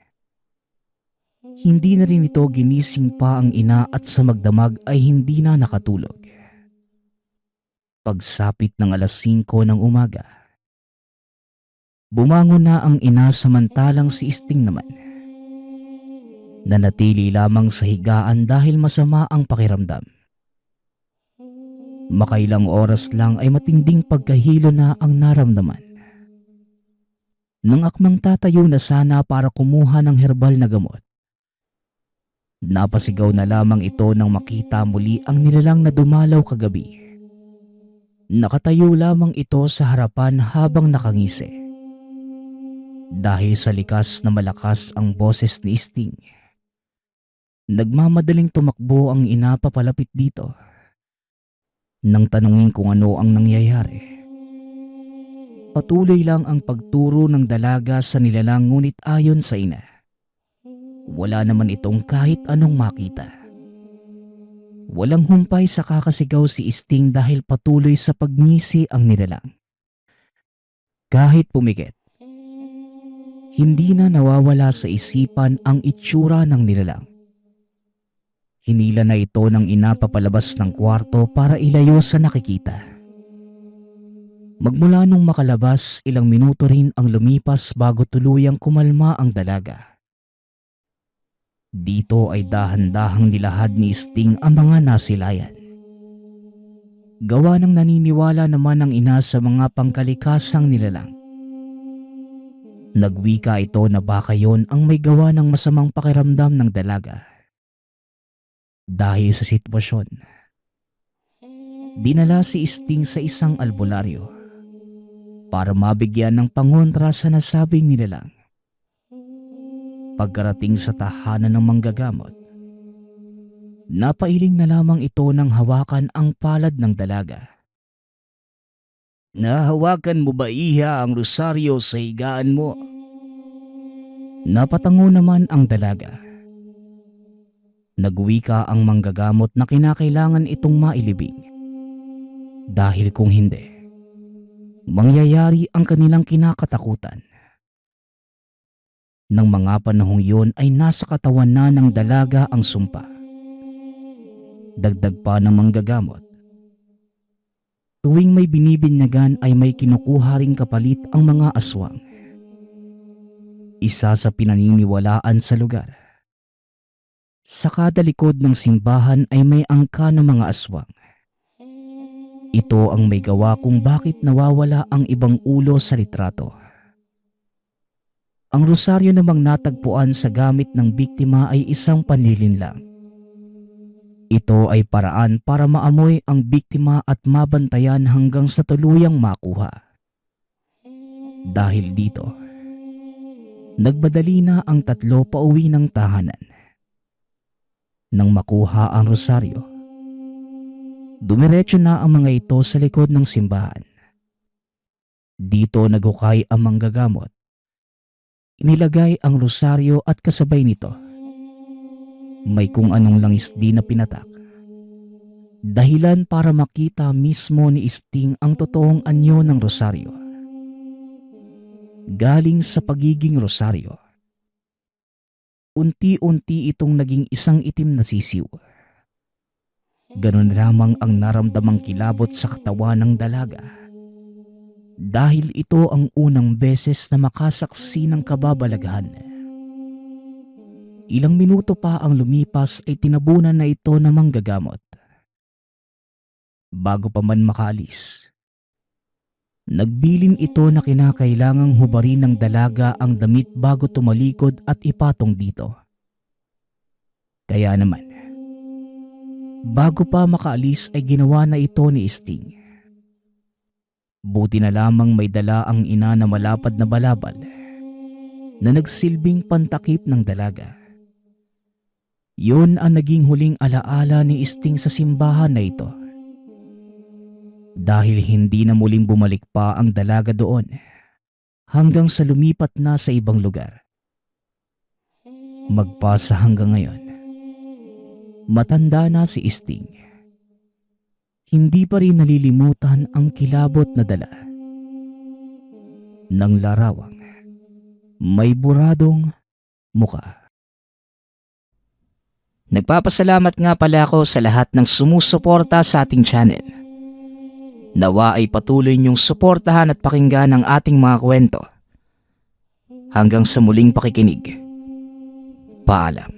Hindi na rin ito ginising pa ang ina at sa magdamag ay hindi na nakatulog. Pagsapit ng alas 5 ng umaga, bumangon na ang ina samantalang si Sting naman nanatili lamang sa higaan dahil masama ang pakiramdam. Makailang oras lang ay matinding pagkahilo na ang naramdaman. Nang akmang tatayo na sana para kumuha ng herbal na gamot, napasigaw na lamang ito nang makita muli ang nilalang na dumalaw kagabi. Nakatayo lamang ito sa harapan habang nakangisi. Dahil sa likas na malakas ang boses ni Sting, nagmamadaling tumakbo ang ina papalapit dito. Nang tanungin kung ano ang nangyayari, patuloy lang ang pagturo ng dalaga sa nilalang ngunit ayon sa ina, wala naman itong kahit anong makita. Walang humpay sa kakasigaw si Sting dahil patuloy sa pagngisi ang nilalang. Kahit pumikit, hindi na nawawala sa isipan ang itsura ng nilalang. Hinila na ito ng ina papalabas ng kwarto para ilayo sa nakikita. Magmula nung makalabas, ilang minuto rin ang lumipas bago tuluyang kumalma ang dalaga. Dito ay dahan-dahang nilahad ni Sting ang mga nasilayan. Gawa ng naniniwala naman ang ina sa mga pangkalikasang nilalang. Nagwika ito na baka yon ang may gawa ng masamang pakiramdam ng dalaga. Dahil sa sitwasyon, dinala si Sting sa isang albularyo para mabigyan ng pangontra sa nasabing nilalang. Pagkarating sa tahanan ng manggagamot, napailing na lamang ito nang hawakan ang palad ng dalaga. "Nahawakan mo ba, iha, ang rosaryo sa higaan mo?" Napatango naman ang dalaga. Nagwika ang manggagamot na kinakailangan itong mailibing. Dahil kung hindi, mangyayari ang kanilang kinakatakutan. Nang mga panahong yun ay nasa katawan na ng dalaga ang sumpa. Dagdag pa ng manggagamot, tuwing may binibinyagan ay may kinukuha ring kapalit ang mga aswang. Isa sa pinaniniwalaan sa lugar, sa kada likod ng simbahan ay may angka ng mga aswang. Ito ang may gawa kung bakit nawawala ang ibang ulo sa litrato. Ang rosaryo namang natagpuan sa gamit ng biktima ay isang panlilinlang. Ito ay paraan para maamoy ang biktima at mabantayan hanggang sa tuluyang makuha. Dahil dito, nagbadali na ang tatlo pauwi ng tahanan. Nang makuha ang rosaryo, dumiretso na ang mga ito sa likod ng simbahan. Dito nagukay ang manggagamot. Inilagay ang rosaryo at kasabay nito, may kung anong langis din na pinatak. Dahilan para makita mismo ni Sting ang totoong anyo ng rosaryo. Galing sa pagiging rosaryo, unti-unti itong naging isang itim na sisiw. Ganun lamang ang naramdamang kilabot sa katawan ng dalaga. Dahil ito ang unang beses na makasaksi ng kababalaghan. Ilang minuto pa ang lumipas ay tinabunan na ito ng manggagamot. Bago pa man makaalis, nagbilin ito na kinakailangang hubarin ng dalaga ang damit bago tumalikod at ipatong dito. Kaya naman, bago pa makaalis ay ginawa na ito ni Sting. Buti na lamang may dala ang ina na malapad na balabal na nagsilbing pantakip ng dalaga. Yun ang naging huling alaala ni Sting sa simbahan na ito. Dahil hindi na muling bumalik pa ang dalaga doon hanggang sa lumipat na sa ibang lugar. Magpasa hanggang ngayon, matanda na si Sting. Hindi pa rin nalilimutan ang kilabot na dala ng larawang may buradong muka. Nagpapasalamat nga pala ako sa lahat ng sumusuporta sa ating channel. Nawa ay patuloy niyong suportahan at pakinggan ang ating mga kwento. Hanggang sa muling pakikinig. Paalam.